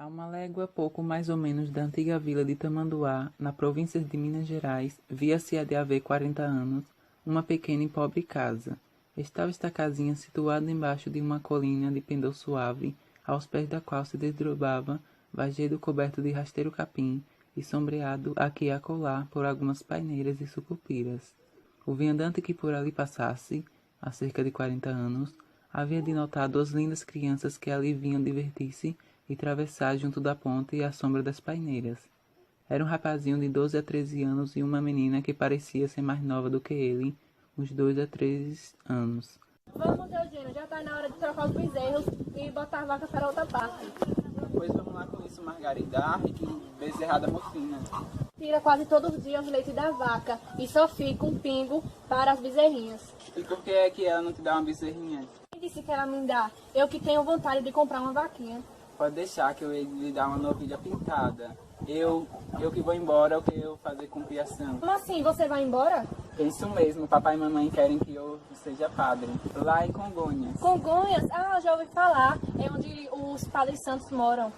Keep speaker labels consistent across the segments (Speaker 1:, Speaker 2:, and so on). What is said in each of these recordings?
Speaker 1: A uma légua pouco mais ou menos da antiga vila de Tamanduá, na província de Minas Gerais, via-se há de haver 40 anos, uma pequena e pobre casa. Estava esta casinha situada embaixo de uma colina de pendor suave, aos pés da qual se desdobrava vagedo coberto de rasteiro capim e sombreado aqui e acolá por algumas paineiras e sucupiras. O viandante que por ali passasse, há cerca de 40 anos, havia de notar duas lindas crianças que ali vinham divertir-se e travessar junto da ponte e à sombra das paineiras. Era um rapazinho de 12 a 13 anos e uma menina que parecia ser mais nova do que ele, uns 2 a 3 anos.
Speaker 2: Vamos, Eugênio, já tá na hora de trocar os bezerros e botar a vaca para outra parte.
Speaker 3: Pois vamos lá com isso, Margarida. Que bezerrada mofina.
Speaker 2: Tira quase todos os dias o leite da vaca e só fica um pingo para as bezerrinhas.
Speaker 3: E por que é que ela não te dá uma bezerrinha?
Speaker 2: Quem disse que ela me dá? Eu que tenho vontade de comprar uma vaquinha.
Speaker 3: Pode deixar que eu hei de lhe dar uma novilha pintada. Eu que vou embora, o que eu fazer com criação.
Speaker 2: Como assim, você vai embora?
Speaker 3: Isso mesmo, papai e mamãe querem que eu seja padre, lá em Congonhas.
Speaker 2: Congonhas? Ah, já ouvi falar. É onde os padres santos moram.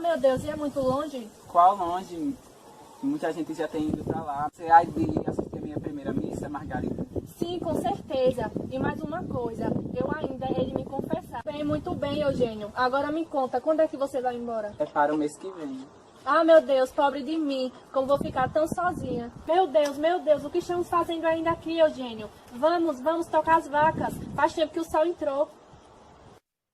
Speaker 2: Meu Deus, e é muito longe?
Speaker 3: Qual longe? Muita gente já tem ido pra lá. Você há de assistir a minha primeira missa, Margarida?
Speaker 2: Sim, com certeza. E mais uma coisa, eu ainda hei de me confessar. Bem, muito bem, Eugênio. Agora me conta, quando é que você vai embora?
Speaker 3: É para o mês que vem.
Speaker 2: Ah, meu Deus, pobre de mim, como vou ficar tão sozinha. Meu Deus, o que estamos fazendo ainda aqui, Eugênio? Vamos tocar as vacas. Faz tempo que o sol entrou.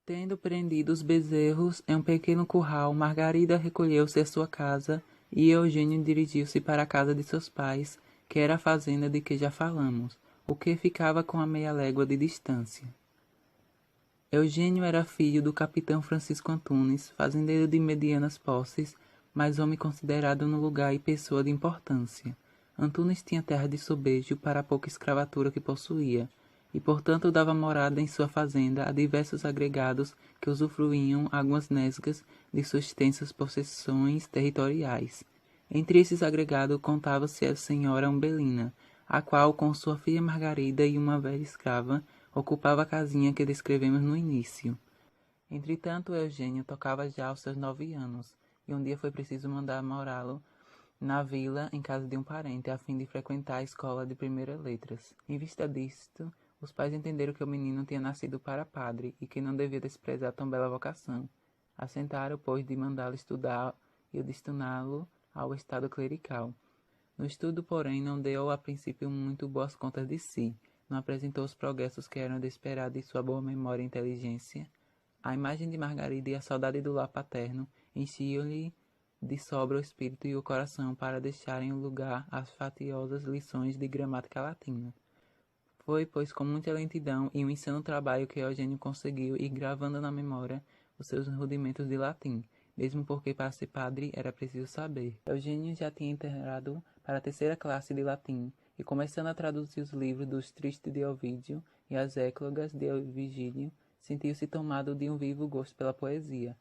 Speaker 1: Tendo prendido os bezerros em um pequeno curral, Margarida recolheu-se à sua casa e Eugênio dirigiu-se para a casa de seus pais, que era a fazenda de que já falamos, o que ficava com a meia légua de distância. Eugênio era filho do capitão Francisco Antunes, fazendeiro de medianas posses, mas homem considerado no lugar e pessoa de importância. Antunes tinha terra de sobejo para a pouca escravatura que possuía, e portanto dava morada em sua fazenda a diversos agregados que usufruíam algumas nesgas de suas extensas possessões territoriais. Entre esses agregados contava-se a senhora Umbelina, a qual, com sua filha Margarida e uma velha escrava, ocupava a casinha que descrevemos no início. Entretanto, Eugênio tocava já aos seus 9 anos, e um dia foi preciso mandar morá-lo na vila, em casa de um parente, a fim de frequentar a escola de primeiras letras. Em vista disto, os pais entenderam que o menino tinha nascido para padre e que não devia desprezar tão bela vocação. Assentaram, pois, de mandá-lo estudar e o destiná-lo ao estado clerical. No estudo, porém, não deu a princípio muito boas contas de si, não apresentou os progressos que eram de esperar de sua boa memória e inteligência. A imagem de Margarida e a saudade do lar paterno enchiam-lhe de sobra o espírito e o coração para deixarem lugar às fatiosas lições de gramática latina. Foi, pois, com muita lentidão e um insano trabalho que Eugênio conseguiu ir gravando na memória os seus rudimentos de latim, mesmo porque para ser padre era preciso saber. Eugênio já tinha entrado para a terceira classe de latim e, começando a traduzir os livros dos Tristes de Ovídio e as Eclogas de Virgílio, sentiu-se tomado de um vivo gosto pela poesia.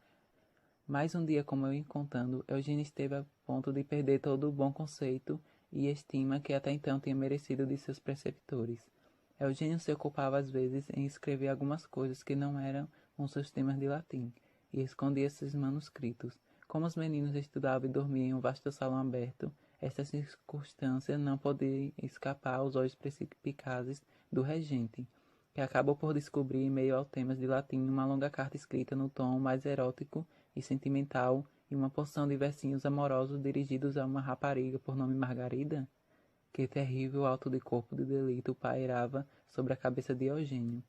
Speaker 1: Mais um dia, como eu ia contando, Eugênio esteve a ponto de perder todo o bom conceito e estima que até então tinha merecido de seus preceptores. Eugênio se ocupava às vezes em escrever algumas coisas que não eram com seus temas de latim, e escondia esses manuscritos. Como os meninos estudavam e dormiam em um vasto salão aberto, esta circunstância não podia escapar aos olhos perspicazes do regente, que acabou por descobrir, em meio aos temas de latim, uma longa carta escrita no tom mais erótico e sentimental e uma porção de versinhos amorosos dirigidos a uma rapariga por nome Margarida. Que terrível auto de corpo de delito pairava sobre a cabeça de Eugênio.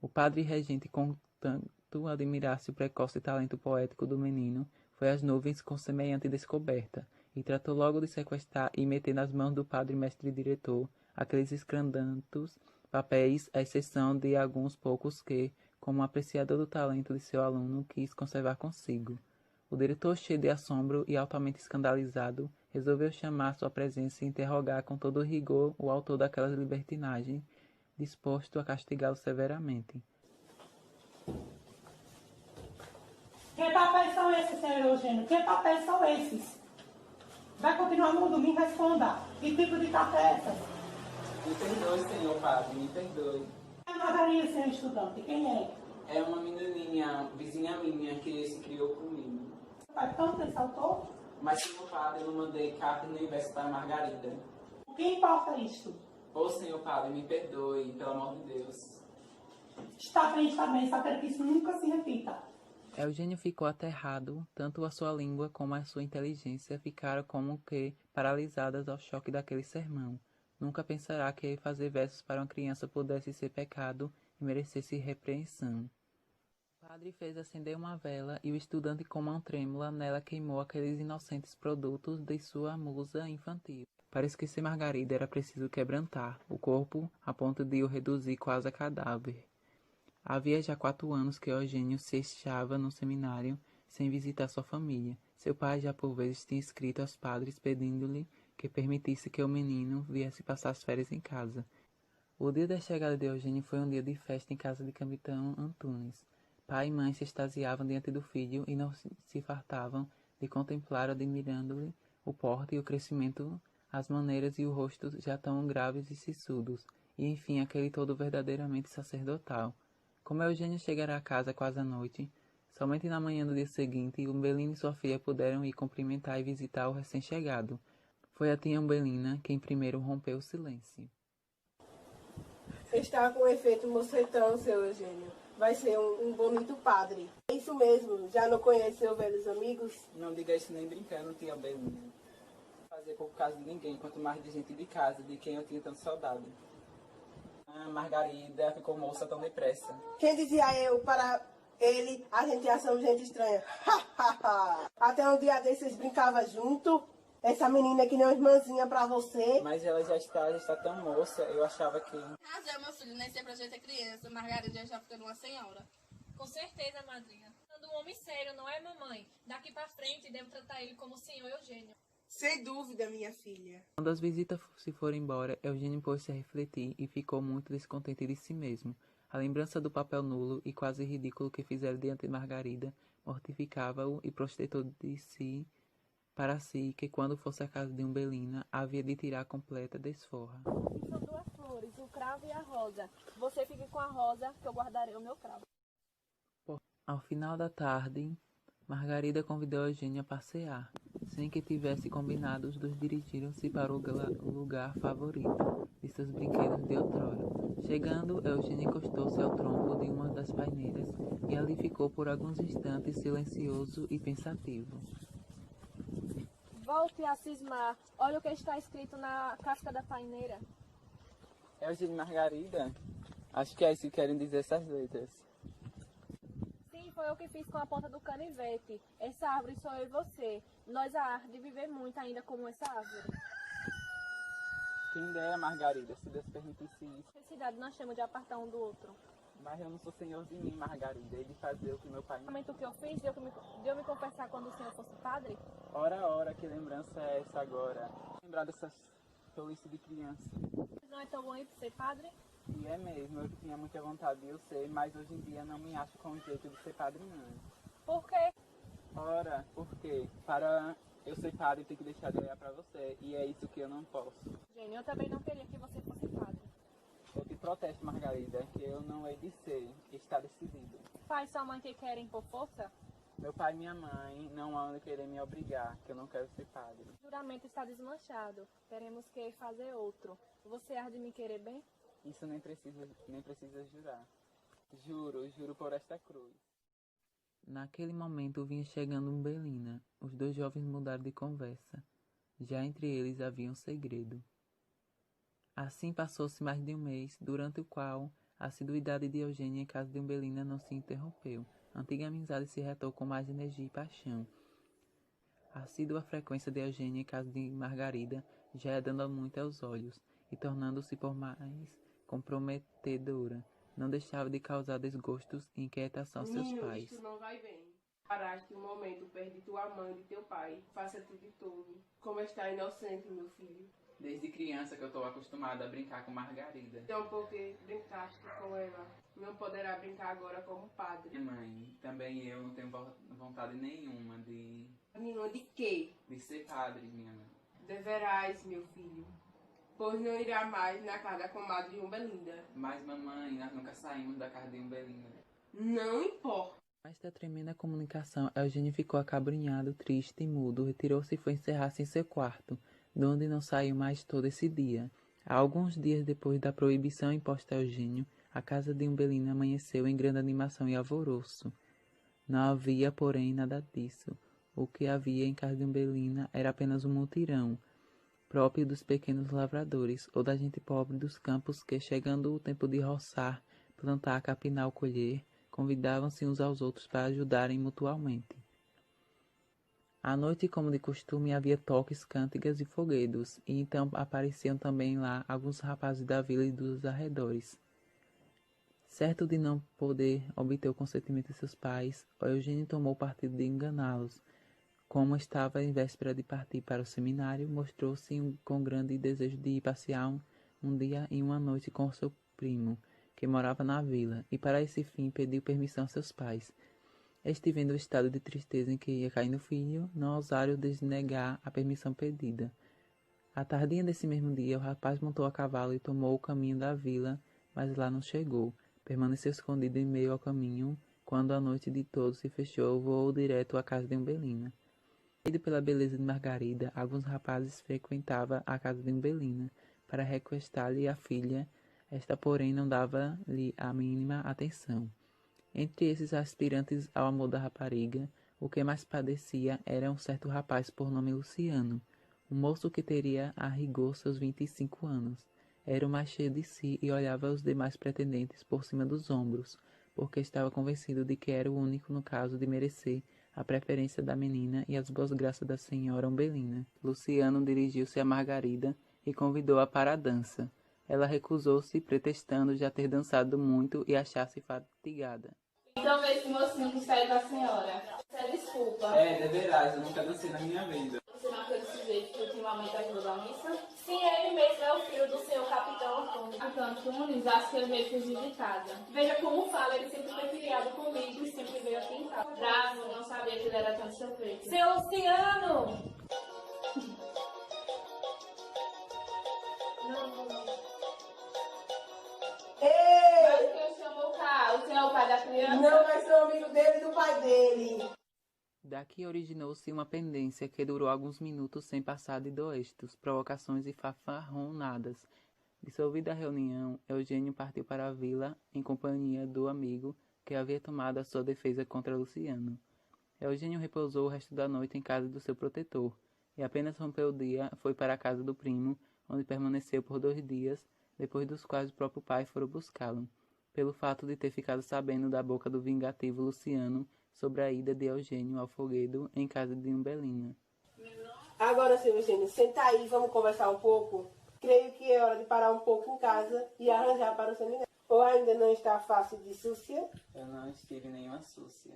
Speaker 1: O padre regente, com tanto admirasse o precoce talento poético do menino, foi às nuvens com semelhante descoberta, e tratou logo de sequestrar e meter nas mãos do padre mestre diretor aqueles escrandantos papéis, à exceção de alguns poucos que, como apreciador do talento de seu aluno, quis conservar consigo. O diretor, cheio de assombro e altamente escandalizado, resolveu chamar sua presença e interrogar com todo rigor o autor daquelas libertinagens, disposto a castigá-lo severamente.
Speaker 4: Que papéis são esses, senhor Eugênio? Que papéis são esses? Vai continuar mudo? Me responda. Que tipo de carta é essa?
Speaker 3: Me perdoe, senhor padre, me perdoe.
Speaker 4: É a Margarida, senhor estudante. Quem é?
Speaker 3: É uma menininha, vizinha minha, que se criou comigo.
Speaker 4: Pai, tanto te saltou?
Speaker 3: Mas, senhor padre, eu não mandei carta nem verso para Margarida.
Speaker 4: O que importa isto?
Speaker 3: Ô, senhor padre, me perdoe, pelo amor de Deus.
Speaker 4: Está bem, só quero que isso nunca se repita.
Speaker 1: Eugênio ficou aterrado, tanto a sua língua como a sua inteligência ficaram como que paralisadas ao choque daquele sermão. Nunca pensará que fazer versos para uma criança pudesse ser pecado e merecesse repreensão. O padre fez acender uma vela e o estudante, com mão trêmula, nela queimou aqueles inocentes produtos de sua musa infantil. Para esquecer Margarida era preciso quebrantar o corpo a ponto de o reduzir quase a cadáver. Havia já 4 anos que Eugênio se achava no seminário sem visitar sua família. Seu pai já por vezes tinha escrito aos padres pedindo-lhe que permitisse que o menino viesse passar as férias em casa. O dia da chegada de Eugênio foi um dia de festa em casa de Capitão Antunes. Pai e mãe se extasiavam diante do filho e não se fartavam de contemplar, admirando-lhe o porte e o crescimento, as maneiras e o rosto já tão graves e sisudos, e enfim aquele todo verdadeiramente sacerdotal. Como Eugênio chegara a casa quase à noite, somente na manhã do dia seguinte, Umbelina e sua filha puderam ir cumprimentar e visitar o recém-chegado. Foi a tia Umbelina quem primeiro rompeu o silêncio.
Speaker 5: Está com efeito mocetão, seu Eugênio. Vai ser um bonito padre. É isso mesmo, já não conhece seus velhos amigos?
Speaker 3: Não diga isso nem brincando, tia Belinha. Não fazer pouco caso de ninguém, quanto mais de gente de casa, de quem eu tinha tanta saudade. A Margarida ficou moça tão depressa.
Speaker 5: Quem dizia eu para ele, a gente já são gente estranha. Até um dia desses brincava junto. Essa menina que nem uma irmãzinha pra você.
Speaker 3: Mas ela já está tão moça, eu achava que...
Speaker 6: Razão, meu filho, nem sempre a gente é criança. Margarida já está ficando uma senhora.
Speaker 2: Com certeza, madrinha. Sendo um homem sério, não é, mamãe? Daqui pra frente, devo tratar ele como o senhor Eugênio.
Speaker 5: Sem dúvida, minha filha.
Speaker 1: Quando as visitas se foram embora, Eugênio pôs-se a refletir e ficou muito descontente de si mesmo. A lembrança do papel nulo e quase ridículo que fizera diante de Margarida mortificava-o e projetou de si para si que quando fosse à casa de Umbelina havia de tirar completa desforra.
Speaker 2: São 2 flores, o cravo e a rosa. Você fique com a rosa, que eu guardarei o meu cravo.
Speaker 1: Ao final da tarde, Margarida convidou Eugênio a passear. Sem que tivesse combinado, os dois dirigiram-se para o lugar favorito de seus brinquedos de outrora. Chegando, Eugênio encostou-se ao tronco de uma das paineiras e ali ficou por alguns instantes silencioso e pensativo.
Speaker 2: Volte a cismar. Olha o que está escrito na casca da paineira.
Speaker 3: Eugênio e Margarida? Acho que é isso que querem dizer essas letras.
Speaker 2: Sim, foi eu que fiz com a ponta do canivete. Essa árvore sou eu e você. Nós a arte de viver muito ainda como essa árvore.
Speaker 3: Quem dera, Margarida, se Deus permitisse isso.
Speaker 2: Necessidade nós temos de apartar um do outro.
Speaker 3: Mas eu não sou senhor de mim, Margarida, e de fazer o que meu pai...
Speaker 2: O que eu fiz, de eu me confessar quando o senhor fosse padre?
Speaker 3: Ora, que lembrança é essa agora? Lembrar dessas tolices de criança.
Speaker 2: Não é tão bom ir para ser padre?
Speaker 3: E é mesmo, eu tinha muita vontade de eu ser, mas hoje em dia não me acho com o jeito de ser padre, não.
Speaker 2: Por quê?
Speaker 3: Ora, por quê? Para eu ser padre, eu tenho que deixar de olhar pra você, e é isso que eu não posso.
Speaker 2: Gênio, eu também não queria que você fosse padre.
Speaker 3: Eu te protesto, Margarida, que eu não hei de ser, está decidido.
Speaker 2: Pai e sua mãe que querem por força?
Speaker 3: Meu pai e minha mãe não hão de querer me obrigar, que eu não quero ser padre.
Speaker 2: O juramento está desmanchado. Teremos que fazer outro. Você há de me querer bem?
Speaker 3: Isso nem precisa jurar. Juro por esta cruz.
Speaker 1: Naquele momento vinha chegando Umbelina. Os dois jovens mudaram de conversa. Já entre eles havia um segredo. Assim passou-se mais de um mês, durante o qual a assiduidade de Eugênio em casa de Umbelina não se interrompeu. A antiga amizade se retou com mais energia e paixão. A assídua frequência de Eugênio em casa de Margarida já ia dando muito aos olhos e tornando-se por mais comprometedora. Não deixava de causar desgostos e inquietação aos seus pais.
Speaker 5: Isto não vai bem. Paraste um momento, perdi tua mãe e teu pai. Faça-te de tolo. Como está inocente, meu filho.
Speaker 3: Desde criança que eu estou acostumada a brincar com Margarida.
Speaker 5: Então, porque brincaste com ela, não poderá brincar agora como padre.
Speaker 3: Mãe, também eu não tenho vontade nenhuma de
Speaker 5: Nenhuma de quê?
Speaker 3: ser padre, minha mãe.
Speaker 5: Deverás, meu filho. Pois não irá mais na casa da comadre Umbelinda.
Speaker 3: Mas, mamãe, nós nunca saímos da casa de Umbelina.
Speaker 5: Não importa.
Speaker 1: Com esta tremenda comunicação, Eugênio ficou acabrunhado, triste e mudo. Retirou-se e foi encerrar-se em seu quarto, de onde não saiu mais todo esse dia. Há alguns dias depois da proibição imposta a Eugênio, a casa de Umbelina amanheceu em grande animação e alvoroço. Não havia, porém, nada disso. O que havia em casa de Umbelina era apenas um mutirão, próprio dos pequenos lavradores, ou da gente pobre dos campos que, chegando o tempo de roçar, plantar, capinar ou colher, convidavam-se uns aos outros para ajudarem mutualmente. À noite, como de costume, havia toques, cântigas e foguedos, e então apareciam também lá alguns rapazes da vila e dos arredores. Certo de não poder obter o consentimento de seus pais, Eugênio tomou o partido de enganá-los. Como estava em véspera de partir para o seminário, mostrou-se com grande desejo de ir passear um dia e uma noite com seu primo, que morava na vila, e para esse fim pediu permissão a seus pais. Este, vendo o estado de tristeza em que ia cair no filho, não ousaram desnegar a permissão pedida. À tardinha desse mesmo dia, o rapaz montou a cavalo e tomou o caminho da vila, mas lá não chegou. Permaneceu escondido em meio ao caminho. Quando a noite de todos se fechou, voou direto à casa de Umbelina. Atraído pela beleza de Margarida, alguns rapazes frequentavam a casa de Umbelina para requestar-lhe a filha. Esta, porém, não dava-lhe a mínima atenção. Entre esses aspirantes ao amor da rapariga, o que mais padecia era um certo rapaz por nome Luciano, um moço que teria a rigor seus 25 anos. Era o mais cheio de si e olhava os demais pretendentes por cima dos ombros, porque estava convencido de que era o único no caso de merecer a preferência da menina e as boas graças da senhora Umbelina. Luciano dirigiu-se a Margarida e convidou-a para a dança. Ela recusou-se, pretextando já ter dançado muito e achar-se fatigada.
Speaker 6: Então vê esse mocinho que está aí com a senhora. Você desculpa.
Speaker 3: Deverás, eu nunca dancei na minha vida.
Speaker 6: Você não foi desse jeito que ultimamente ajudou na missa? Sim, ele mesmo é o filho do senhor capitão Antônio. Capitão Antunes, acho que ele veio fugir de casa. Veja como fala, ele sempre foi criado comigo e sempre veio aqui em casa. Bravo, não sabia que ele era tão sofrido.
Speaker 2: Seu Luciano!
Speaker 5: Ei!
Speaker 6: Mas quem chamou cá? O senhor é o pai da criança?
Speaker 5: Não vai ser o amigo dele e do pai dele.
Speaker 1: Daqui originou-se uma pendência que durou alguns minutos sem passar de doestos, provocações e fanfarronadas. Dissolvida a reunião, Eugênio partiu para a vila em companhia do amigo que havia tomado a sua defesa contra Luciano. Eugênio repousou o resto da noite em casa do seu protetor, e apenas rompeu o dia, foi para a casa do primo, onde permaneceu por 2 dias, depois dos quais o próprio pai fora buscá-lo, pelo fato de ter ficado sabendo da boca do vingativo Luciano sobre a ida de Eugênio ao foguedo em casa de Umbelina.
Speaker 5: Agora, seu Eugênio, senta aí, vamos conversar um pouco. Creio que é hora de parar um pouco em casa e arranjar para o seminário. Ou ainda não está fácil de súcia?
Speaker 3: Eu não estive nenhuma súcia.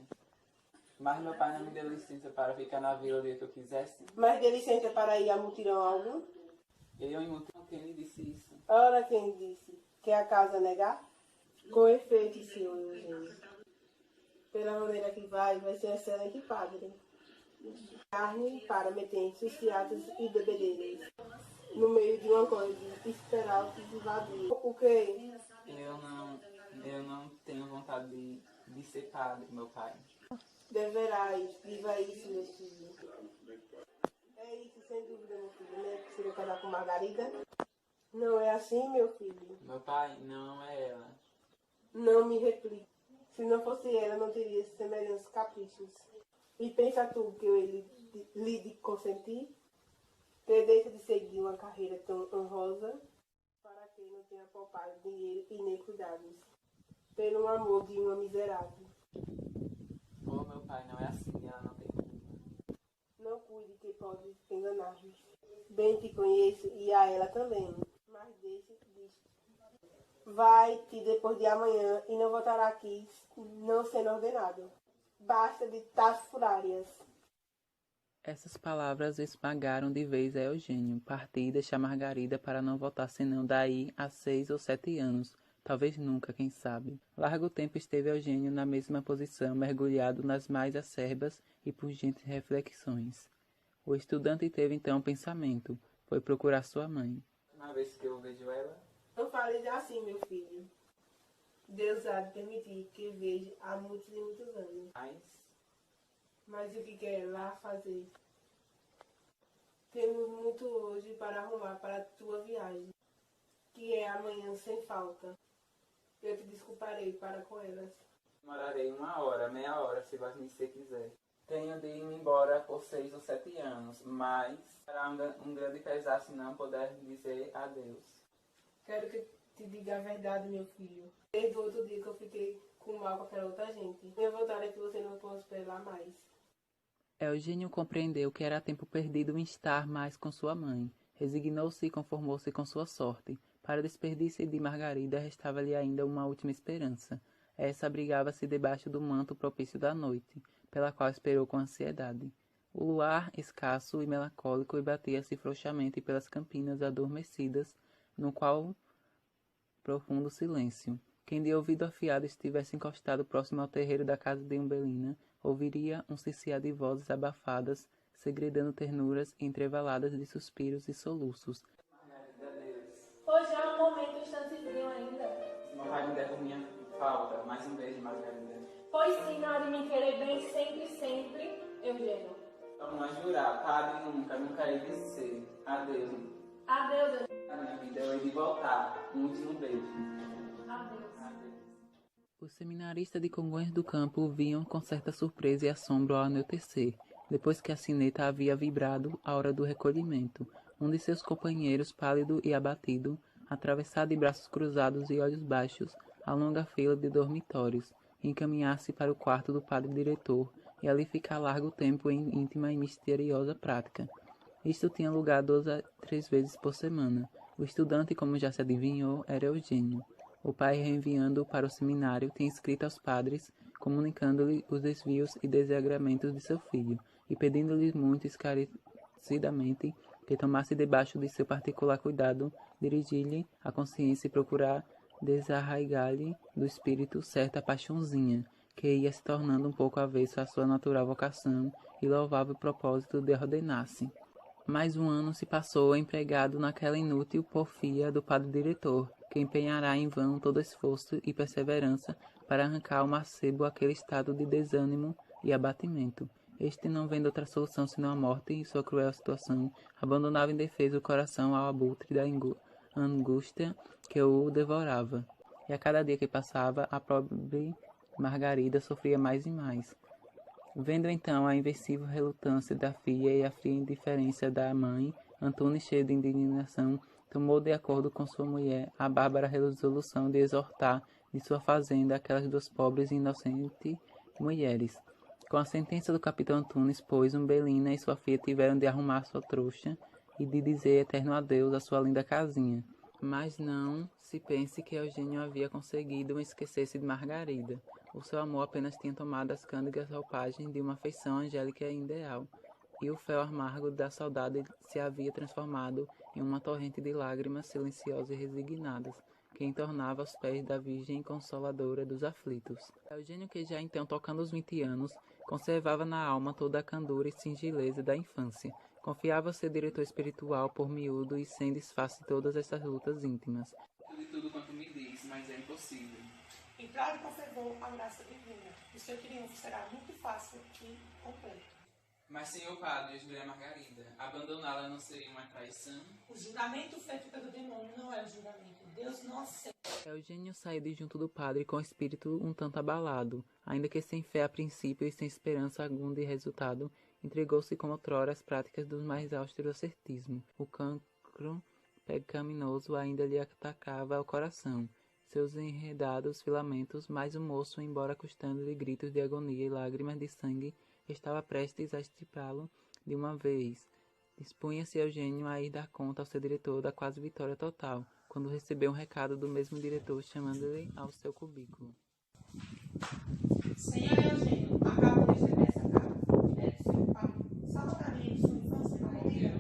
Speaker 3: Mas meu pai não me deu licença para ficar na vila o dia que eu quisesse.
Speaker 5: Mas dê licença para ir a mutirão algum?
Speaker 3: Eu em mutirão, quem me disse isso?
Speaker 5: Ora, quem disse? Quer a casa negar? Com efeito, senhor Eugênio. Pela maneira que vai ser excelente padre. Carne para meter em sociados e bebedeiros. No meio de uma coisa, esperar o que invadir. O quê?
Speaker 3: Eu não tenho vontade de ser padre, meu pai.
Speaker 5: Deverás, viva isso, meu filho. É isso, sem dúvida, meu filho, né? Você vai casar com Margarida? Não é assim, meu filho?
Speaker 3: Meu pai, não é ela.
Speaker 5: Não me replique. Se não fosse ela, não teria semelhantes caprichos. E pensa tu que eu lhe de consentir? Ter deixa de seguir uma carreira tão honrosa para que não tenha poupado dinheiro e nem cuidados pelo amor de uma miserável.
Speaker 3: Oh, meu pai, não é assim, ela não tem culpa.
Speaker 5: Não cuide que pode enganar-me. Bem te conheço e a ela também, mas deixe disto. Vai-te depois de amanhã e não voltará aqui não sendo ordenado. Basta de tais furárias.
Speaker 1: Essas palavras esmagaram de vez a Eugênio. Parti e deixar Margarida para não voltar senão daí a 6 ou 7 anos. Talvez nunca, quem sabe. Largo tempo esteve Eugênio na mesma posição, mergulhado nas mais acerbas e pungentes reflexões. O estudante teve então um pensamento. Foi procurar sua mãe.
Speaker 3: Uma vez que eu vejo ela,
Speaker 5: Não fale assim, meu filho. Deus há de permitir que veja há muitos e muitos anos. Mas o que quer lá fazer? Temos muito hoje para arrumar para a tua viagem, que é amanhã sem falta. Eu te desculparei para com elas.
Speaker 3: Demorarei 1 hora, meia hora, se você quiser. Tenho de ir embora por 6 ou 7 anos, mas será um grande pesar se não puder dizer adeus.
Speaker 5: Quero que te diga a verdade, meu filho. Desde o outro dia que eu fiquei com mal com aquela outra gente. Minha vontade é que você não prospere lá mais.
Speaker 1: Eugênio compreendeu que era tempo perdido em estar mais com sua mãe. Resignou-se e conformou-se com sua sorte. Para o desperdício de Margarida restava-lhe ainda uma última esperança. Essa abrigava-se debaixo do manto propício da noite, pela qual esperou com ansiedade. O luar, escasso e melancólico, batia-se frouxamente pelas campinas adormecidas, no qual profundo silêncio. Quem de ouvido afiado estivesse encostado próximo ao terreiro da casa de Umbelina, ouviria um ciciar de vozes abafadas, segredando ternuras entrevaladas de suspiros e soluços.
Speaker 2: Hoje é um momento instantezinho ainda.
Speaker 3: Margarida é por minha falta. Mais um beijo, Margarida.
Speaker 2: Pois sim, na hora de me querer bem sempre, sempre, Eugênio.
Speaker 3: Vamos a jurar, padre, nunca hei de ser. Adeus.
Speaker 2: Adeus, Eugênio.
Speaker 3: A minha vida eu hei de voltar. Um último beijo.
Speaker 2: Adeus.
Speaker 1: Os seminaristas de Congonhas do Campo o viam com certa surpresa e assombro ao anoitecer, depois que a sineta havia vibrado a hora do recolhimento. Um de seus companheiros, pálido e abatido, atravessado de braços cruzados e olhos baixos, a longa fila de dormitórios, encaminhar-se para o quarto do padre-diretor e ali ficar largo tempo em íntima e misteriosa prática. Isto tinha lugar 2 a 3 vezes por semana. O estudante, como já se adivinhou, era Eugênio. O pai, reenviando-o para o seminário, tinha escrito aos padres, comunicando-lhe os desvios e desagramentos de seu filho, e pedindo-lhe muito esclarecidamente que tomasse debaixo de seu particular cuidado, dirigir-lhe a consciência e procurar desarraigar-lhe do espírito certa paixãozinha, que ia se tornando um pouco avesso à sua natural vocação e louvável propósito de ordenar-se. Mais 1 ano se passou empregado naquela inútil porfia do padre-diretor, que empenhará em vão todo esforço e perseverança para arrancar ao mancebo aquele estado de desânimo e abatimento. Este, não vendo outra solução senão a morte e sua cruel situação, abandonava indefeso o coração ao abutre da angústia que o devorava. E a cada dia que passava, a pobre Margarida sofria mais e mais. Vendo então a invencível relutância da filha e a fria indiferença da mãe, Antunes, cheio de indignação, tomou de acordo com sua mulher a bárbara resolução de exortar de sua fazenda aquelas 2 pobres e inocentes mulheres. Com a sentença do capitão Antunes, pois, Umbelina e sua filha tiveram de arrumar sua trouxa e de dizer eterno adeus à sua linda casinha. Mas não se pense que Eugênio havia conseguido esquecer-se de Margarida. O seu amor apenas tinha tomado as cândidas roupagens de uma afeição angélica e ideal, e o fel amargo da saudade se havia transformado em uma torrente de lágrimas silenciosas e resignadas, que entornava aos pés da Virgem Consoladora dos aflitos. Eugênio, que já então tocando os 20 anos, conservava na alma toda a candura e singeleza da infância. Confiava ser diretor espiritual por miúdo e sem disfarce todas essas lutas íntimas.
Speaker 3: De tudo quanto me diz, mas é impossível.
Speaker 4: Entrar e conservou a graça divina. O seu triunfo será muito fácil e completo.
Speaker 3: Mas, senhor padre, eu jurei a Margarida. Abandoná-la não seria uma traição?
Speaker 4: O juramento feito pelo demônio não é o juramento. Deus não aceita.
Speaker 1: Eugênio saiu de junto do padre com o espírito um tanto abalado, ainda que sem fé a princípio e sem esperança alguma de resultado, entregou-se como outrora às práticas do mais austero ascetismo. O cancro pecaminoso ainda lhe atacava ao coração, seus enredados filamentos, mas o moço, embora custando-lhe gritos de agonia e lágrimas de sangue, estava prestes a estripá-lo de uma vez. Dispunha-se Eugênio a ir dar conta ao seu diretor da quase vitória total, quando recebeu um recado do mesmo diretor chamando-lhe ao seu cubículo.
Speaker 4: Senhor Eugênio, acabo de receber essa carta. É de seu pai. Só para mim, sua infância não morreu.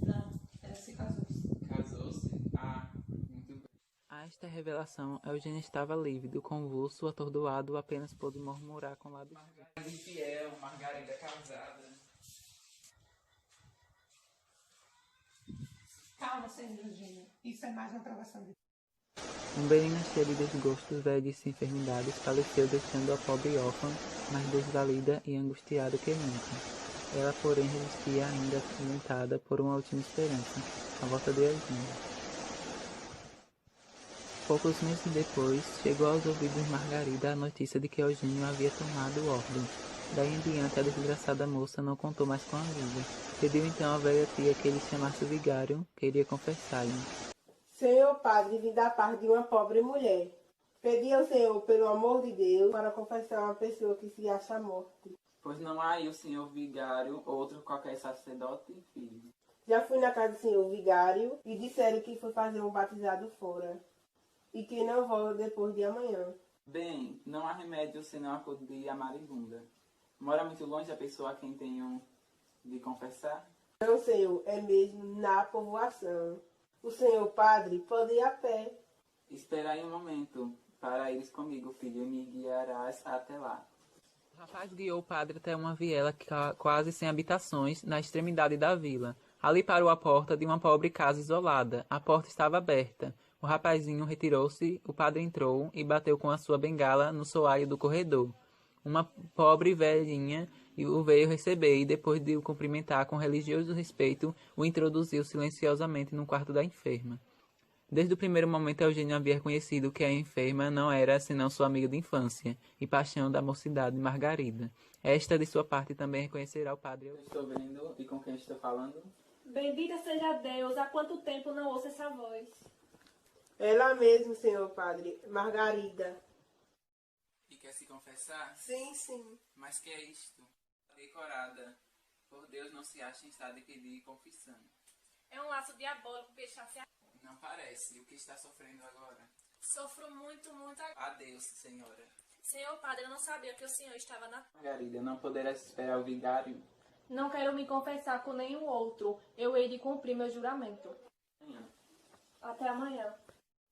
Speaker 4: Não, ela se casou-se.
Speaker 3: Casou-se? Ah, muito bem.
Speaker 1: A esta revelação, Eugênio estava lívido, convulso, atordoado, apenas pôde murmurar com lábios.
Speaker 3: Margarida infiel, Margarida casada.
Speaker 4: Calma, senhor Eugênio. Isso é mais uma provação de
Speaker 1: Umbelina, cheia de desgostos, velhice e enfermidades, faleceu deixando a pobre órfã, mais desvalida e angustiada que nunca. Ela, porém, resistia ainda alimentada por uma última esperança, a volta de Eugênio. Poucos meses depois, chegou aos ouvidos de Margarida a notícia de que Eugênio havia tomado ordem. Daí em diante, a desgraçada moça não contou mais com a vida. Pediu então à velha tia que ele chamasse o vigário, que iria confessar-lhe.
Speaker 5: Senhor Padre, vim da parte de uma pobre mulher. Pedi ao Senhor, pelo amor de Deus, para confessar uma pessoa que se acha morta.
Speaker 3: Pois não há aí o senhor vigário, outro qualquer sacerdote, filho.
Speaker 5: Já fui na casa do senhor vigário e disseram que foi fazer um batizado fora e que não volta depois de amanhã.
Speaker 3: Bem, não há remédio senão acudir à Marigunda. Mora muito longe a pessoa a quem tenho de confessar?
Speaker 5: Não, senhor, é mesmo na povoação. O senhor padre pode ir a pé.
Speaker 3: Espera aí um momento, para ires comigo, filho, e me guiarás até lá.
Speaker 1: O rapaz guiou o padre até uma viela quase sem habitações, na extremidade da vila. Ali parou à porta de uma pobre casa isolada. A porta estava aberta. O rapazinho retirou-se, o padre entrou e bateu com a sua bengala no soalho do corredor. Uma pobre velhinha o veio receber e, depois de o cumprimentar com religioso respeito, o introduziu silenciosamente no quarto da enferma. Desde o primeiro momento, Eugênio havia reconhecido que a enferma não era senão sua amiga de infância e paixão da mocidade, Margarida. Esta, de sua parte, também reconhecerá o padre.
Speaker 3: Eu estou vendo e com quem estou falando?
Speaker 2: Bendita seja Deus, há quanto tempo não ouço essa voz.
Speaker 5: Ela mesmo, senhor padre, Margarida.
Speaker 3: E quer se confessar?
Speaker 5: Sim, sim.
Speaker 3: Mas que é isto? Decorada. Por Deus, não se acha em estado de pedir confissão.
Speaker 6: É um laço diabólico que está se...
Speaker 3: Não parece. O que está sofrendo agora?
Speaker 6: Sofro muito, muito.
Speaker 3: Adeus, senhora.
Speaker 6: Senhor padre, eu não sabia que o senhor estava na...
Speaker 3: Margarida, não poderás esperar o vigário?
Speaker 2: Não quero me confessar com nenhum outro. Eu hei de cumprir meu juramento.
Speaker 3: Amanhã.
Speaker 2: Até amanhã.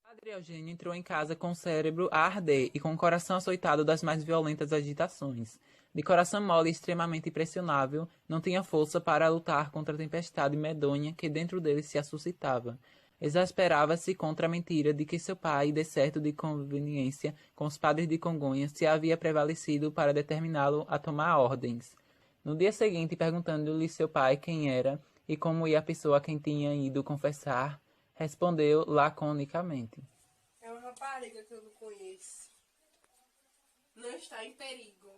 Speaker 1: Padre Eugênio entrou em casa com o cérebro a arder e com o coração açoitado das mais violentas agitações. De coração mole e extremamente impressionável, não tinha força para lutar contra a tempestade medonha que dentro dele se suscitava. Exasperava-se contra a mentira de que seu pai, de certo de conveniência com os padres de Congonha, se havia prevalecido para determiná-lo a tomar ordens. No dia seguinte, perguntando-lhe seu pai quem era e como ia a pessoa a quem tinha ido confessar, respondeu laconicamente.
Speaker 5: É uma rapariga que eu não conheço. Não está em perigo.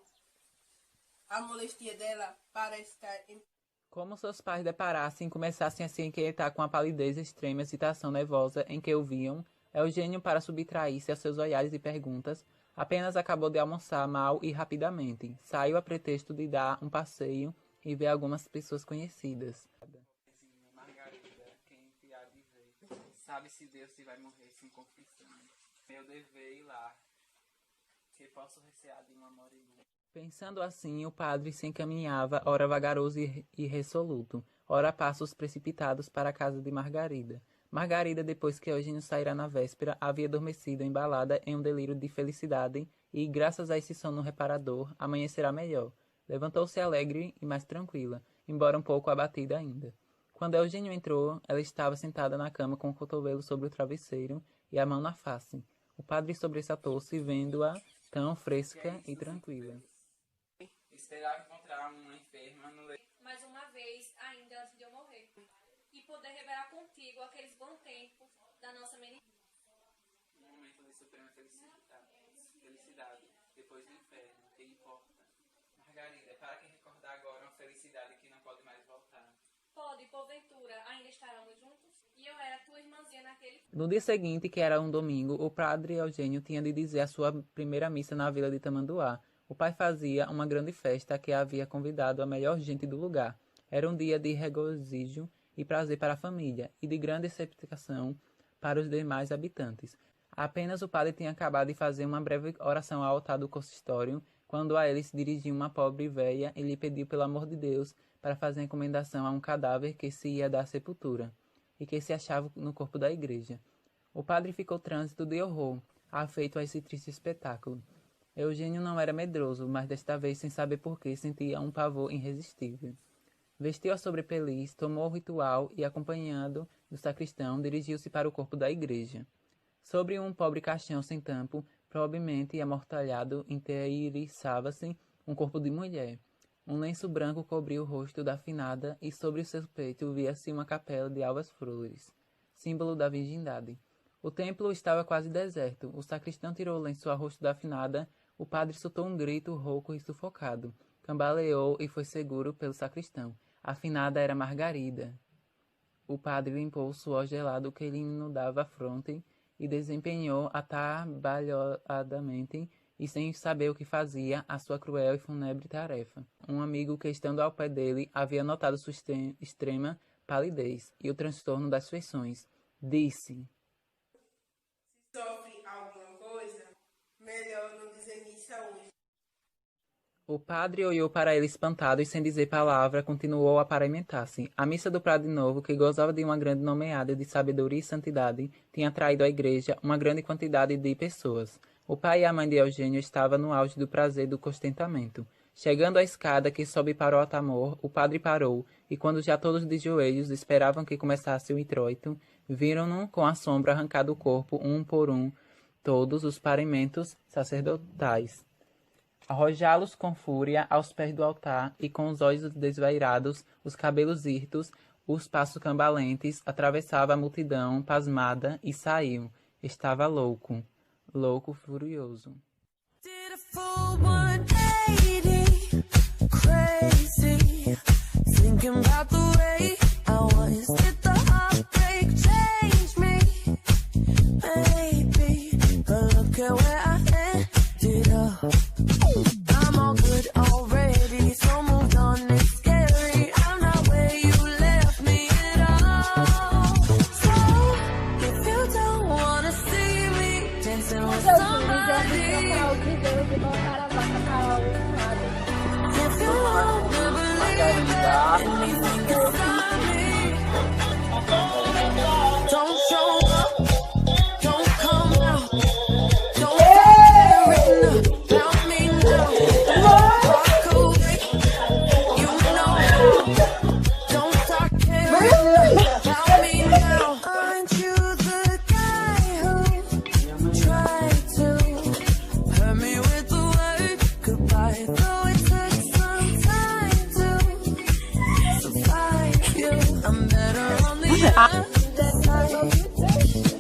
Speaker 5: A molestia dela parece estar em...
Speaker 1: Como seus pais deparassem e começassem a se inquietar com a palidez extrema e excitação nervosa em que o viam, Eugênio, para subtrair-se a seus olhares e perguntas, apenas acabou de almoçar mal e rapidamente. Saiu a pretexto de dar um passeio e ver algumas pessoas conhecidas.
Speaker 3: Margarida, quem te há de ver? Sabe se Deus te vai morrer sem confissão. Meu dever ir lá, que posso recear de uma moribunda.
Speaker 1: Pensando assim, o padre se encaminhava, ora vagaroso e irresoluto, ora a passos precipitados para a casa de Margarida. Margarida, depois que Eugênio saíra na véspera, havia adormecido embalada em um delírio de felicidade e, graças a esse sono reparador, amanhecerá melhor. Levantou-se alegre e mais tranquila, embora um pouco abatida ainda. Quando Eugênio entrou, ela estava sentada na cama com o cotovelo sobre o travesseiro e a mão na face. O padre sobressaltou-se, vendo-a tão fresca e tranquila.
Speaker 3: Esperava encontrar uma enferma no leito.
Speaker 6: Mais uma vez, ainda antes de eu morrer. E poder revelar contigo aqueles bons tempos da nossa menina.
Speaker 3: Um momento de suprema felicidade, depois do inferno, que importa? Margarida, para que recordar agora uma felicidade que não pode mais voltar?
Speaker 6: Pode, porventura, ainda estaremos juntos? E eu era tua irmãzinha naquele...
Speaker 1: No dia seguinte, que era um domingo, o padre Eugênio tinha de dizer a sua primeira missa na vila de Tamanduá. O pai fazia uma grande festa a que havia convidado a melhor gente do lugar. Era um dia de regozijo e prazer para a família, e de grande expectação para os demais habitantes. Apenas o padre tinha acabado de fazer uma breve oração ao altar do consistório, quando a ele se dirigiu uma pobre véia e lhe pediu pelo amor de Deus para fazer encomendação a um cadáver que se ia dar sepultura, e que se achava no corpo da igreja. O padre ficou trânsito de horror, afeito a esse triste espetáculo. Eugênio não era medroso, mas desta vez, sem saber por que, sentia um pavor irresistível. Vestiu a sobrepeliz, tomou o ritual e, acompanhado do sacristão, dirigiu-se para o corpo da igreja. Sobre um pobre caixão sem tampo, provavelmente amortalhado, inteiriçava-se um corpo de mulher. Um lenço branco cobria o rosto da finada e sobre o seu peito via-se uma capela de alvas flores, símbolo da virgindade. O templo estava quase deserto. O sacristão tirou o lenço ao rosto da finada. O padre soltou um grito rouco e sufocado. Cambaleou e foi seguro pelo sacristão. A finada era Margarida. O padre limpou o suor gelado que lhe inundava a fronte e desempenhou atabalhoadamente e sem saber o que fazia a sua cruel e fúnebre tarefa. Um amigo que, estando ao pé dele, havia notado sua extrema palidez e o transtorno das feições. Disse:
Speaker 5: Se sofre alguma coisa, melhor não dizer missa hoje.
Speaker 1: O padre olhou para ele espantado e, sem dizer palavra, continuou a paramentar-se. A missa do Prado Novo, que gozava de uma grande nomeada de sabedoria e santidade, tinha atraído à igreja uma grande quantidade de pessoas. O pai e a mãe de Eugênio estavam no auge do prazer e do contentamento. Chegando à escada que sobe para o altar-mor, o padre parou, e quando já todos de joelhos esperavam que começasse o introito, viram-no com assombro arrancar do corpo, um por um, todos os paramentos sacerdotais. Arrojá-los com fúria aos pés do altar e com os olhos desvairados, os cabelos hirtos, os passos cambalentes, atravessava a multidão pasmada e saiu. Estava louco, louco furioso.
Speaker 7: I'm all good already, so moved on, it's scary. I'm not where you left me at all. So, if you don't wanna see me dancing with somebody, if you wanna believe that anything can stop me, don't show up, don't come out, don't say written about me now. Walk away, you know, don't start caring about me now. Aren't you the guy who tried to hurt me with the word goodbye? Though it took some time to survive you, I'm better on the other side.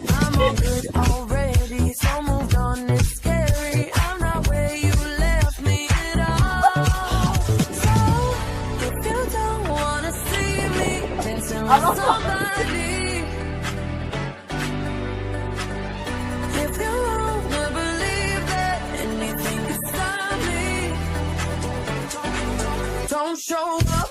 Speaker 7: I'm all good already, so moved on, it's scary. I'm not where you left me at all. So, if you don't wanna see me dancing with somebody, if you wanna believe that anything can stop me, don't show up,